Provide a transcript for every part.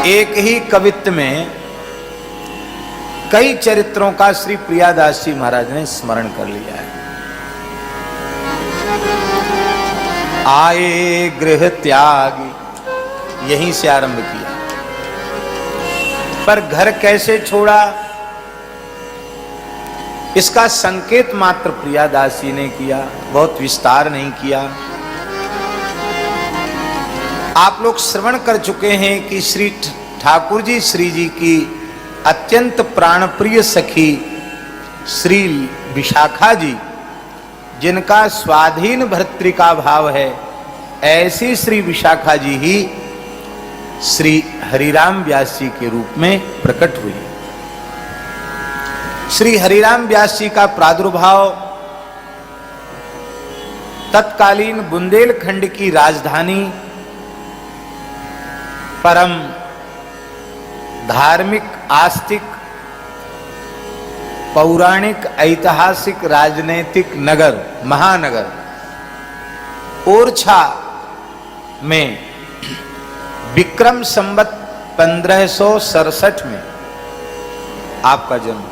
एक ही कवित्त में कई चरित्रों का श्री प्रियादास जी महाराज ने स्मरण कर लिया है। आए गृह त्याग यहीं से आरंभ किया, पर घर कैसे छोड़ा इसका संकेत मात्र प्रियादास जी ने किया, बहुत विस्तार नहीं किया। आप लोग श्रवण कर चुके हैं कि श्री ठाकुर जी श्री जी की अत्यंत प्राणप्रिय सखी श्री विशाखा जी, जिनका स्वाधीन भर्तृका भाव है, ऐसी श्री विशाखा जी ही श्री हरिराम व्यास जी के रूप में प्रकट हुई। श्री हरिराम व्यास जी का प्रादुर्भाव तत्कालीन बुंदेलखंड की राजधानी परम धार्मिक, आस्तिक, पौराणिक, ऐतिहासिक, राजनैतिक नगर, महानगर ओरछा में विक्रम संवत 1567 में आपका जन्म हुआ।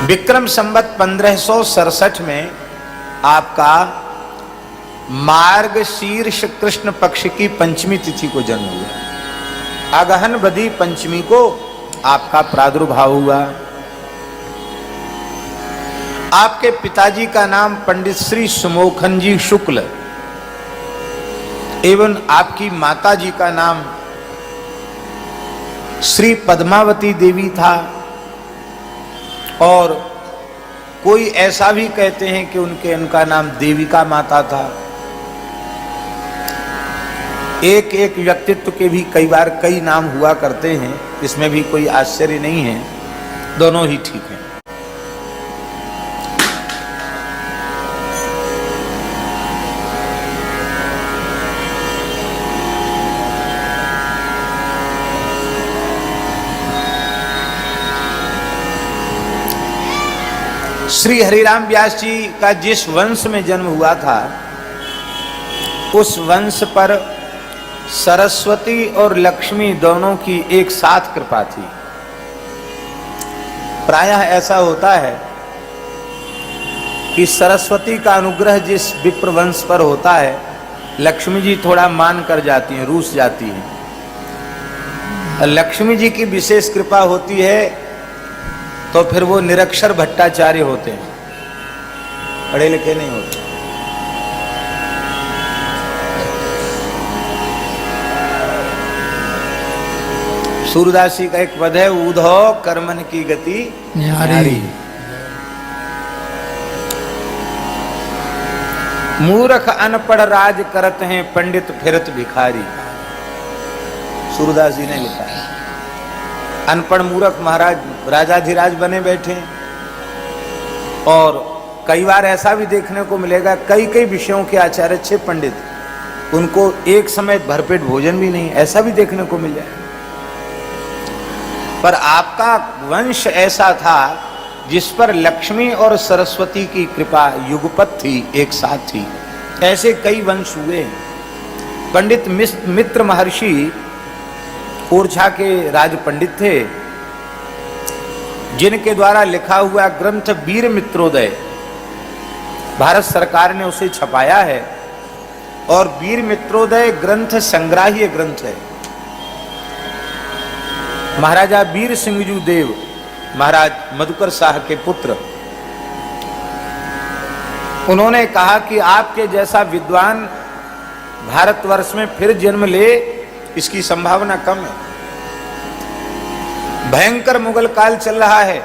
विक्रम संवत 1567 में आपका मार्गशीर्ष कृष्ण पक्ष की पंचमी तिथि को जन्म हुआ। अगहन बदी पंचमी को आपका प्रादुर्भाव हुआ। आपके पिताजी का नाम पंडित श्री सुमोखन जी शुक्ल एवं आपकी माता जी का नाम श्री पद्मावती देवी था, और कोई ऐसा भी कहते हैं कि उनका नाम देविका माता था। एक एक व्यक्तित्व के भी कई बार कई नाम हुआ करते हैं, इसमें भी कोई आश्चर्य नहीं है, दोनों ही ठीक हैं। श्री हरिराम व्यास जी का जिस वंश में जन्म हुआ था, उस वंश पर सरस्वती और लक्ष्मी दोनों की एक साथ कृपा थी। प्रायः ऐसा होता है कि सरस्वती का अनुग्रह जिस विप्र वंश पर होता है, लक्ष्मी जी थोड़ा मान कर जाती हैं, रूस जाती हैं। लक्ष्मी जी की विशेष कृपा होती है तो फिर वो निरक्षर भट्टाचार्य होते हैं, पढ़े लिखे नहीं होते। सूरदास जी का एक पद है, ऊधो कर्मन की गति न्यारी, मूर्ख अनपढ़ राज करत हैं, पंडित फिरत भिखारी। सूरदास जी ने लिखा है। अनपढ़ मूर्ख महाराज राजाधिराज बने बैठे, और कई बार ऐसा भी देखने को मिलेगा, कई कई विषयों के आचार्य अच्छे पंडित, उनको एक समय भरपेट भोजन भी नहीं, ऐसा भी देखने को मिल जाए। पर आपका वंश ऐसा था जिस पर लक्ष्मी और सरस्वती की कृपा युगपत थी, एक साथ थी। ऐसे कई वंश हुए। पंडित मित्र महर्षि ओरछा के राज पंडित थे, जिनके द्वारा लिखा हुआ ग्रंथ वीर मित्रोदय भारत सरकार ने उसे छपाया है, और वीर मित्रोदय ग्रंथ संग्राह्य ग्रंथ है। महाराजा वीर सिंहजू देव महाराज मधुकर शाह के पुत्र, उन्होंने कहा कि आपके जैसा विद्वान भारतवर्ष में फिर जन्म ले, इसकी संभावना कम है। भयंकर मुगल काल चल रहा है,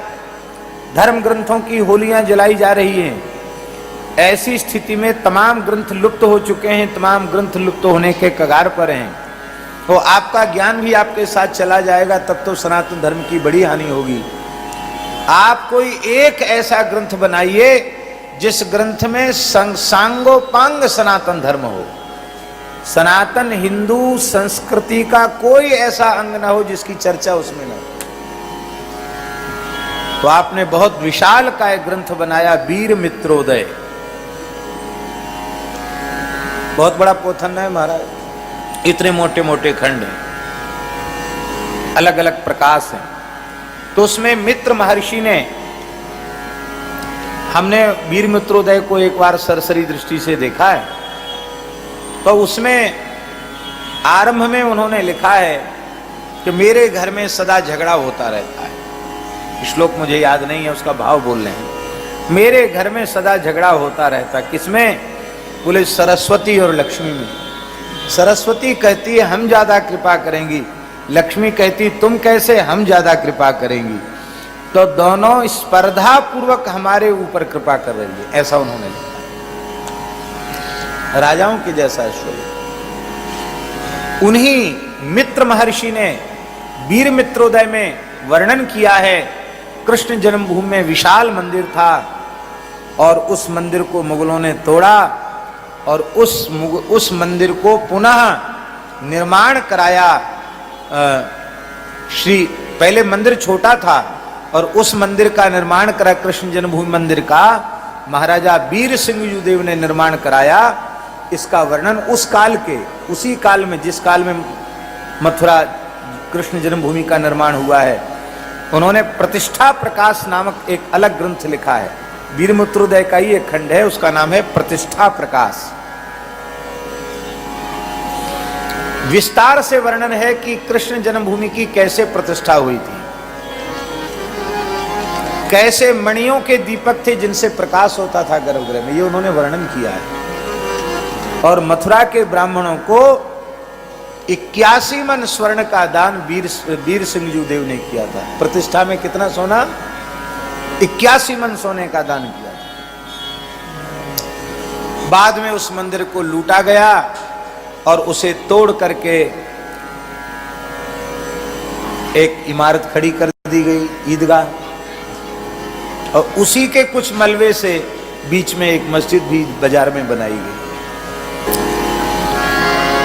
धर्म ग्रंथों की होलियां जलाई जा रही हैं। ऐसी स्थिति में तमाम ग्रंथ लुप्त हो चुके हैं, तमाम ग्रंथ लुप्त होने के कगार पर हैं, तो आपका ज्ञान भी आपके साथ चला जाएगा, तब तो सनातन धर्म की बड़ी हानि होगी। आप कोई एक ऐसा ग्रंथ बनाइए जिस ग्रंथ में सांगोपांग सनातन धर्म हो, सनातन हिंदू संस्कृति का कोई ऐसा अंग ना हो जिसकी चर्चा उसमें ना हो। तो आपने बहुत विशाल का एक ग्रंथ बनाया, वीर मित्रोदय। बहुत बड़ा पोथन है महाराज, इतने मोटे मोटे खंड हैं, अलग अलग प्रकाश हैं। तो उसमें मित्र महर्षि ने, हमने वीर मित्रोदय को एक बार सरसरी दृष्टि से देखा है, तो उसमें आरंभ में उन्होंने लिखा है कि मेरे घर में सदा झगड़ा होता रहता है। श्लोक मुझे याद नहीं है, उसका भाव बोल रहे हैं। मेरे घर में सदा झगड़ा होता रहता, किसमें? बोले सरस्वती और लक्ष्मी में। सरस्वती कहती है हम ज्यादा कृपा करेंगी, लक्ष्मी कहती तुम कैसे, हम ज्यादा कृपा करेंगी। तो दोनों स्पर्धा पूर्वक हमारे ऊपर कृपा कर रही है, ऐसा उन्होंने लिखा। राजाओं के जैसा ऐश्वर्य। उन्हीं मित्र महर्षि ने वीर मित्रोदय में वर्णन किया है, कृष्ण जन्मभूमि में विशाल मंदिर था और उस मंदिर को मुगलों ने तोड़ा और उस मंदिर को पुनः निर्माण कराया। पहले मंदिर छोटा था और उस मंदिर का निर्माण करा, कृष्ण जन्मभूमि मंदिर का महाराजा वीर सिंह देव ने निर्माण कराया। इसका वर्णन उस काल के, उसी काल में जिस काल में मथुरा कृष्ण जन्मभूमि का निर्माण हुआ है, उन्होंने प्रतिष्ठा प्रकाश नामक एक अलग ग्रंथ लिखा है। वीर मित्रोदय का ही एक खंड है, उसका नाम है प्रतिष्ठा प्रकाश। विस्तार से वर्णन है कि कृष्ण जन्मभूमि की कैसे प्रतिष्ठा हुई थी, कैसे मणियों के दीपक थे जिनसे प्रकाश होता था गर्भगृह में, ये उन्होंने वर्णन किया है। और मथुरा के ब्राह्मणों को 81 मन स्वर्ण का दान वीर सिंह देव ने किया था। प्रतिष्ठा में कितना सोना? 81 मन सोने का दान किया था। बाद में उस मंदिर को लूटा गया और उसे तोड़ करके एक इमारत खड़ी कर दी गई, ईदगाह, और उसी के कुछ मलबे से बीच में एक मस्जिद भी बाजार में बनाई गई।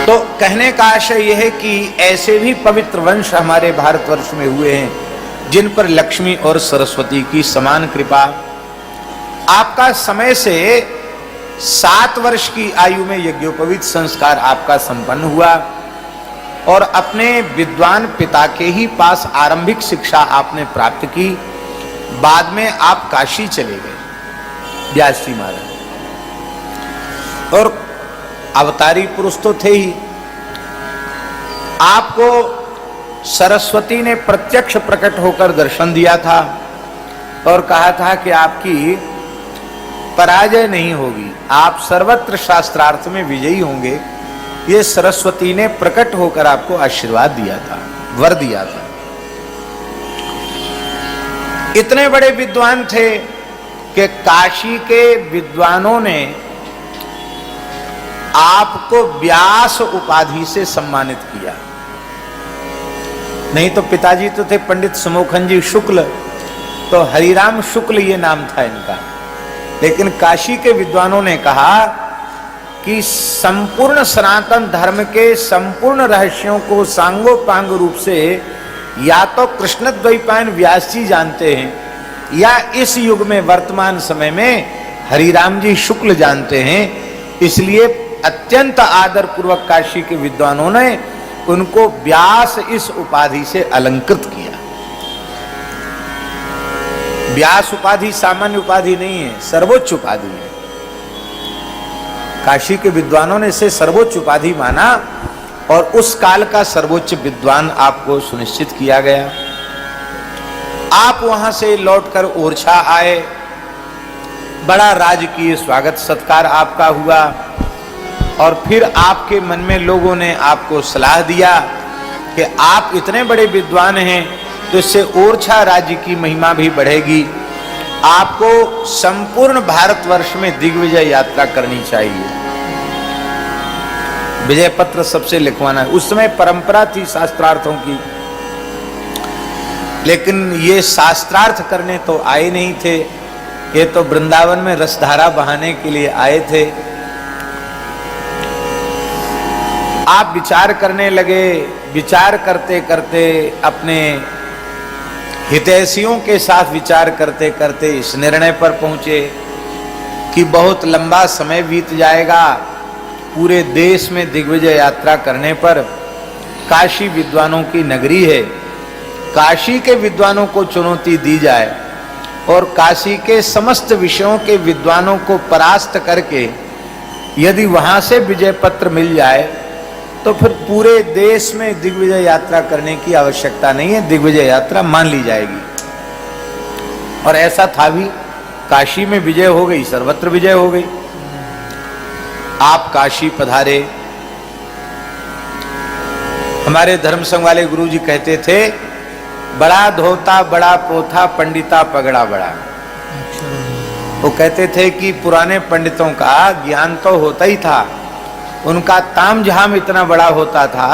तो कहने का आशय यह है कि ऐसे भी पवित्र वंश हमारे भारतवर्ष में हुए हैं जिन पर लक्ष्मी और सरस्वती की समान कृपा। आपका समय से 7 वर्ष की आयु में यज्ञोपवीत संस्कार आपका संपन्न हुआ और अपने विद्वान पिता के ही पास आरंभिक शिक्षा आपने प्राप्त की। बाद में आप काशी चले गए, व्यास जी महाराज, और अवतारी पुरुष तो थे ही। आपको सरस्वती ने प्रत्यक्ष प्रकट होकर दर्शन दिया था और कहा था कि आपकी पराजय नहीं होगी, आप सर्वत्र शास्त्रार्थ में विजयी होंगे। ये सरस्वती ने प्रकट होकर आपको आशीर्वाद दिया था, वर दिया था। इतने बड़े विद्वान थे कि काशी के विद्वानों ने आपको व्यास उपाधि से सम्मानित किया। नहीं तो पिताजी तो थे पंडित सुमोखन जी शुक्ल, तो हरिराम शुक्ल ये नाम था इनका। लेकिन काशी के विद्वानों ने कहा कि संपूर्ण सनातन धर्म के संपूर्ण रहस्यों को सांगोपांग रूप से या तो कृष्णद्वैपायन व्यास जी जानते हैं या इस युग में वर्तमान समय में हरिराम जी शुक्ल जानते हैं। इसलिए अत्यंत आदर पूर्वक काशी के विद्वानों ने उनको व्यास इस उपाधि से अलंकृत किया। व्यास उपाधि सामान्य उपाधि नहीं है, सर्वोच्च उपाधि है। काशी के विद्वानों ने इसे सर्वोच्च उपाधि माना और उस काल का सर्वोच्च विद्वान आपको सुनिश्चित किया गया। आप वहां से लौटकर ओरछा आए, बड़ा राजकीय स्वागत सत्कार आपका हुआ और फिर आपके मन में लोगों ने आपको सलाह दिया कि आप इतने बड़े विद्वान हैं तो इससे ओरछा राज्य की महिमा भी बढ़ेगी। आपको संपूर्ण भारतवर्ष में दिग्विजय यात्रा करनी चाहिए, विजय पत्र सबसे लिखवाना है। उस समय परंपरा थी शास्त्रार्थों की, लेकिन ये शास्त्रार्थ करने तो आए नहीं थे, ये तो वृंदावन में रसधारा बहाने के लिए आए थे। आप विचार करने लगे, विचार करते करते अपने हितैषियों के साथ विचार करते करते इस निर्णय पर पहुंचे कि बहुत लंबा समय बीत जाएगा पूरे देश में दिग्विजय यात्रा करने पर काशी विद्वानों की नगरी है, काशी के विद्वानों को चुनौती दी जाए और काशी के समस्त विषयों के विद्वानों को परास्त करके यदि वहां से विजय पत्र मिल जाए तो फिर पूरे देश में दिग्विजय यात्रा करने की आवश्यकता नहीं है, दिग्विजय यात्रा मान ली जाएगी। और ऐसा था भी, काशी में विजय हो गई, सर्वत्र विजय हो गई। आप काशी पधारे। हमारे धर्म संघ वाले गुरु जी कहते थे, बड़ा धोता बड़ा पोथा पंडिता पगड़ा बड़ा। वो कहते थे कि पुराने पंडितों का ज्ञान तो होता ही था, उनका तामझाम इतना बड़ा होता था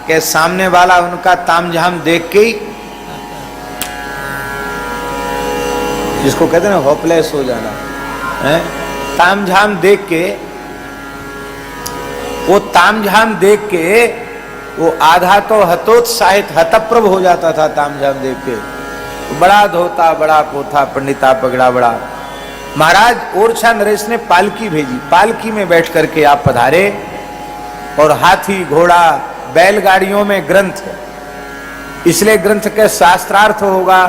कि सामने वाला उनका तामझाम देख के ही, जिसको कहते हैं ना होपलेस हो जाना है, तामझाम देख के, वो तामझाम देख के वो आधा तो हतोत्साहित हतप्रभ हो जाता था। तामझाम देख के बड़ा धोता बड़ा पोथा पंडिता पगड़ा बड़ा। महाराज ओरछा नरेश ने पालकी भेजी, पालकी में बैठ करके आप पधारे और हाथी घोड़ा बैलगाड़ियों में ग्रंथ, इसलिए ग्रंथ के शास्त्रार्थ होगा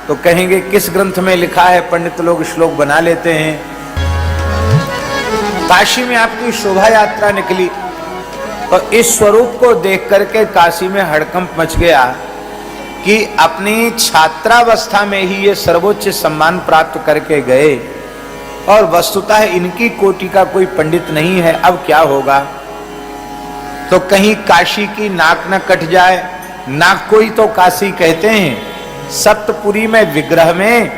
तो कहेंगे किस ग्रंथ में लिखा है, पंडित लोग श्लोक बना लेते हैं। काशी में आपकी शोभा यात्रा निकली और इस स्वरूप को देख करके काशी में हड़कंप मच गया कि अपनी छात्रावस्था में ही ये सर्वोच्च सम्मान प्राप्त करके गए और वस्तुतः इनकी कोटि का कोई पंडित नहीं है, अब क्या होगा। तो कहीं काशी की नाक न कट जाए, नाक को ही तो काशी कहते हैं। सप्तपुरी में विग्रह में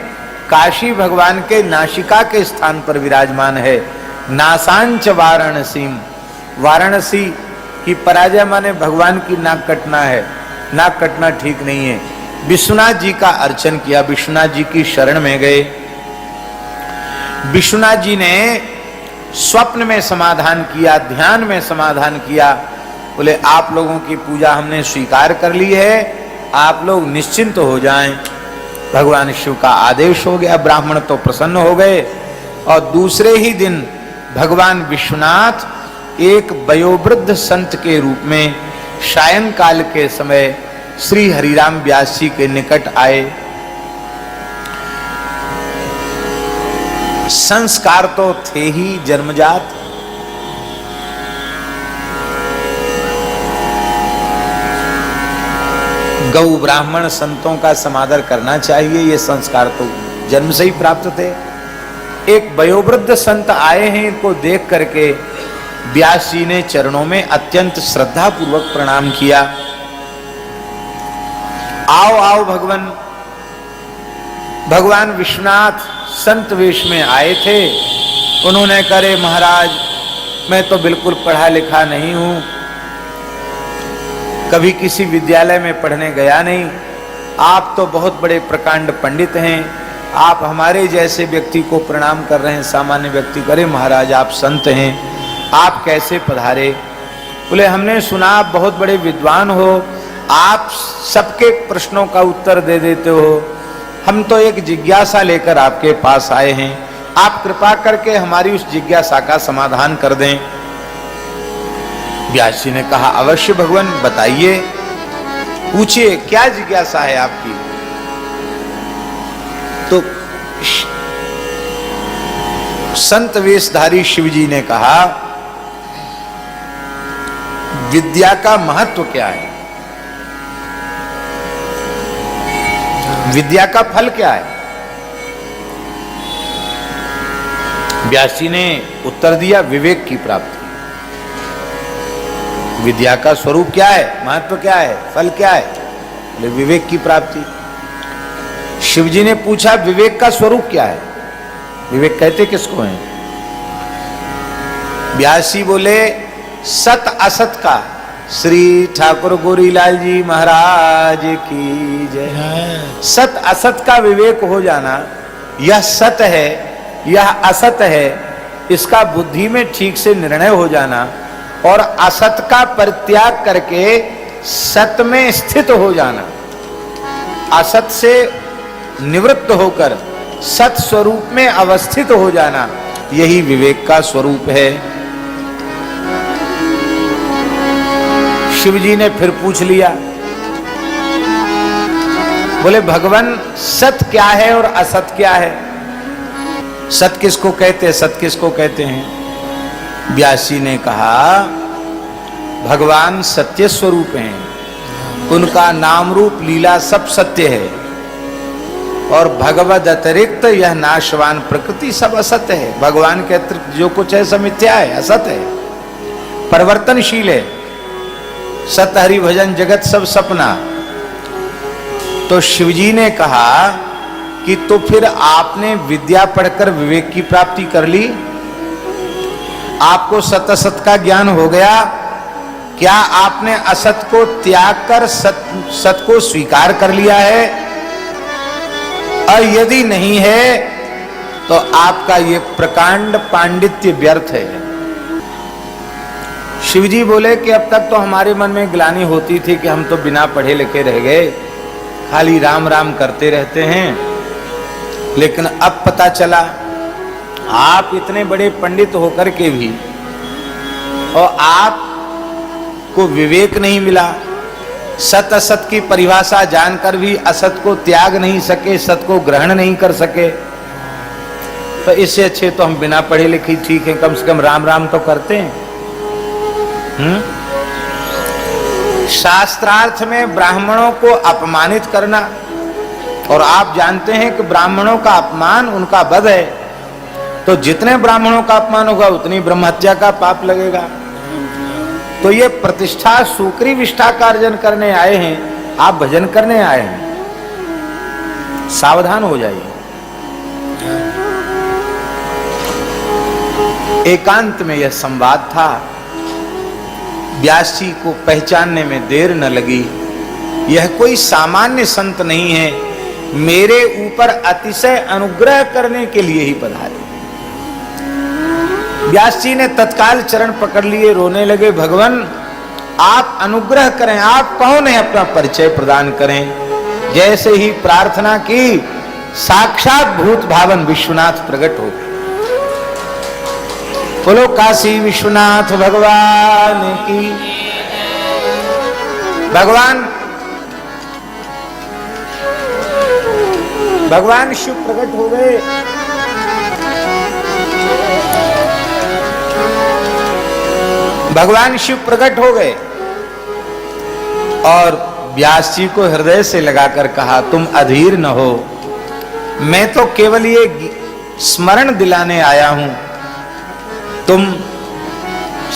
काशी भगवान के नासिका के स्थान पर विराजमान है। नासांच वाराणसी, वाराणसी की पराजय माने भगवान की नाक कटना है, नाक कटना ठीक नहीं है। विश्वनाथ जी का अर्चन किया, विश्वनाथ जी की शरण में गए। विश्वनाथ जी ने स्वप्न में समाधान किया, ध्यान में समाधान किया। बोले आप लोगों की पूजा हमने स्वीकार कर ली है, आप लोग निश्चिंत हो जाएं। भगवान शिव का आदेश हो गया, ब्राह्मण तो प्रसन्न हो गए। और दूसरे ही दिन भगवान विश्वनाथ एक वयोवृद्ध संत के रूप में सायं काल के समय श्री हरिराम व्यास जी के निकट आए। संस्कार तो थे ही जन्मजात, गौ ब्राह्मण संतों का समादर करना चाहिए, ये संस्कार तो जन्म से ही प्राप्त थे। एक वयोवृद्ध संत आए हैं, इनको देख करके व्यास जी ने चरणों में अत्यंत श्रद्धा पूर्वक प्रणाम किया। आओ आओ भगवान। भगवान विश्वनाथ संत वेश में आए थे। उन्होंने कहे महाराज मैं तो बिल्कुल पढ़ा लिखा नहीं हूं, कभी किसी विद्यालय में पढ़ने गया नहीं, आप तो बहुत बड़े प्रकांड पंडित हैं, आप हमारे जैसे व्यक्ति को प्रणाम कर रहे हैं। सामान्य व्यक्ति करे महाराज आप संत हैं, आप कैसे पधारे। बोले हमने सुना आप बहुत बड़े विद्वान हो, आप सबके प्रश्नों का उत्तर दे देते हो, हम तो एक जिज्ञासा लेकर आपके पास आए हैं, आप कृपा करके हमारी उस जिज्ञासा का समाधान कर दें। व्यास जी ने कहा अवश्य भगवान बताइए, पूछिए क्या जिज्ञासा है आपकी। तो संत वेशधारी शिव जी ने कहा विद्या का महत्व क्या है, विद्या का फल क्या है। व्यास जी ने उत्तर दिया विवेक की प्राप्ति। विद्या का स्वरूप क्या है, महत्व क्या है, फल क्या है, बोले विवेक की प्राप्ति। शिव जी ने पूछा विवेक का स्वरूप क्या है, विवेक कहते किसको हैं। व्यास जी बोले सत असत का। श्री ठाकुर गोरीलाल जी महाराज की जय। सत असत का विवेक हो जाना, यह सत है यह असत है, इसका बुद्धि में ठीक से निर्णय हो जाना और असत का परित्याग करके सत में स्थित हो जाना, असत से निवृत्त होकर सत स्वरूप में अवस्थित हो जाना, यही विवेक का स्वरूप है। शिव जी ने फिर पूछ लिया, बोले भगवान सत क्या है और असत क्या है? सत किसको कहते हैं, सत किसको कहते हैं? व्यास जी ने कहा भगवान सत्य स्वरूप हैं, उनका नाम रूप लीला सब सत्य है, और भगवद अतिरिक्त यह नाशवान प्रकृति सब असत्य है। भगवान के अतिरिक्त जो कुछ है सब मिथ्या है, असत्य है, परिवर्तनशील है। सत हरि भजन जगत सब सपना। तो शिवजी ने कहा कि तो फिर आपने विद्या पढ़कर विवेक की प्राप्ति कर ली, आपको सत असत का ज्ञान हो गया, क्या आपने असत को त्याग कर सत को स्वीकार कर लिया है? और यदि नहीं है तो आपका ये प्रकांड पांडित्य व्यर्थ है। शिवजी बोले कि अब तक तो हमारे मन में ग्लानि होती थी कि हम तो बिना पढ़े लिखे रह गए, खाली राम राम करते रहते हैं, लेकिन अब पता चला आप इतने बड़े पंडित होकर के भी और आपको विवेक नहीं मिला, सत असत की परिभाषा जानकर भी असत को त्याग नहीं सके, सत को ग्रहण नहीं कर सके, तो इससे अच्छे तो हम बिना पढ़े लिखे ठीक है, कम से कम राम राम तो करते हैं। शास्त्रार्थ में ब्राह्मणों को अपमानित करना, और आप जानते हैं कि ब्राह्मणों का अपमान उनका वध है, तो जितने ब्राह्मणों का अपमान होगा उतनी ब्रह्महत्या का पाप लगेगा। तो ये प्रतिष्ठा सूकरी विष्ठा का अर्जन करने आए हैं, आप भजन करने आए हैं, सावधान हो जाइए। एकांत में यह संवाद था। व्यास जी को पहचानने में देर न लगी, यह कोई सामान्य संत नहीं है, मेरे ऊपर अतिशय अनुग्रह करने के लिए ही पधारे। व्यास जी ने तत्काल चरण पकड़ लिए, रोने लगे, भगवान आप अनुग्रह करें, आप कौन है, अपना परिचय प्रदान करें। जैसे ही प्रार्थना की, साक्षात भूत भावन विश्वनाथ प्रकट हो। बोलो काशी विश्वनाथ भगवान की। भगवान शिव प्रकट हो गए। भगवान शिव प्रकट हो गए और व्यास जी को हृदय से लगाकर कहा, तुम अधीर न हो, मैं तो केवल ये स्मरण दिलाने आया हूं, तुम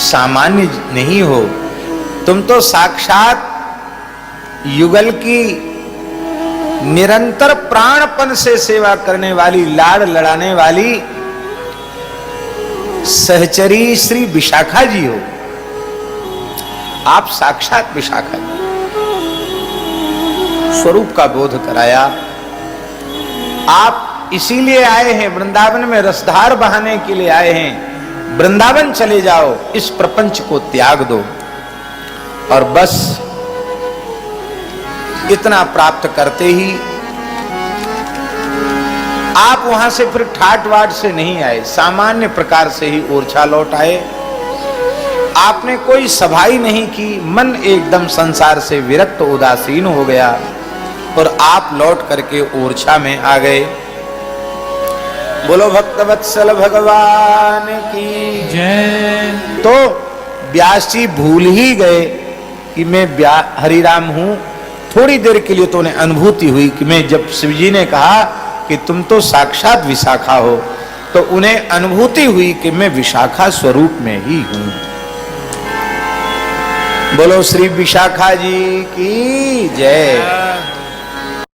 सामान्य नहीं हो, तुम तो साक्षात युगल की निरंतर प्राणपन से सेवा करने वाली, लाड़ लड़ाने वाली सहचरी श्री विशाखा जी हो। आप साक्षात विशाखा जी। स्वरूप का बोध कराया। आप इसीलिए आए हैं, वृंदावन में रसधार बहाने के लिए आए हैं। वृंदावन चले जाओ, इस प्रपंच को त्याग दो, और बस इतना प्राप्त करते ही आप वहां से फिर ठाट वाट से नहीं आए, सामान्य प्रकार से ही ओरछा लौट आए। आपने कोई सभा ही नहीं की, मन एकदम संसार से विरक्त उदासीन हो गया और आप लौट करके ओरछा में आ गए। बोलो भक्तवत्सल भगवान की जय। तो व्यास जी भूल ही गए कि मैं हरिराम हूं। थोड़ी देर के लिए तो उन्हें अनुभूति हुई कि मैं, जब शिवजी ने कहा कि तुम तो साक्षात विशाखा हो, तो उन्हें अनुभूति हुई कि मैं विशाखा स्वरूप में ही हूं। बोलो श्री विशाखा जी की जय।